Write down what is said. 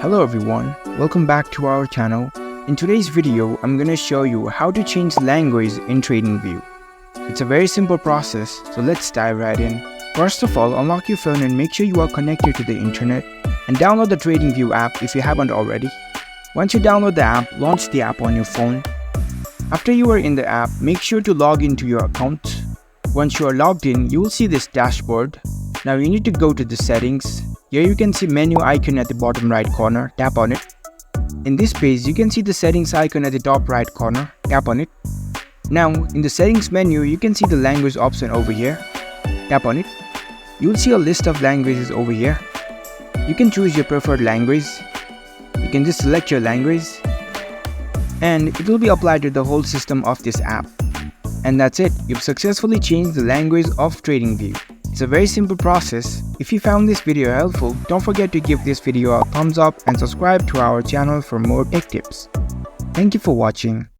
Hello everyone, welcome back to our channel. In today's video, I'm gonna show you how to change language in Tradingview. It's a very simple process, so let's dive right in. First of all, unlock your phone and make sure you are connected to the internet and download the Tradingview app if you haven't already. Once you download the app, launch the app on your phone. After you are in the app, make sure to log into your account. Once you are logged in, you will see this dashboard. Now you need to go to the settings. Here you can see menu icon at the bottom right corner, tap on it. In this page, you can see the settings icon at the top right corner, tap on it. Now in the settings menu, you can see the language option over here, tap on it. You will see a list of languages over here. You can choose your preferred language. You can just select your language and it will be applied to the whole system of this app. And that's it, you've successfully changed the language of Tradingview. It's a very simple process. If you found this video helpful, don't forget to give this video a thumbs up and subscribe to our channel for more tech tips. Thank you for watching.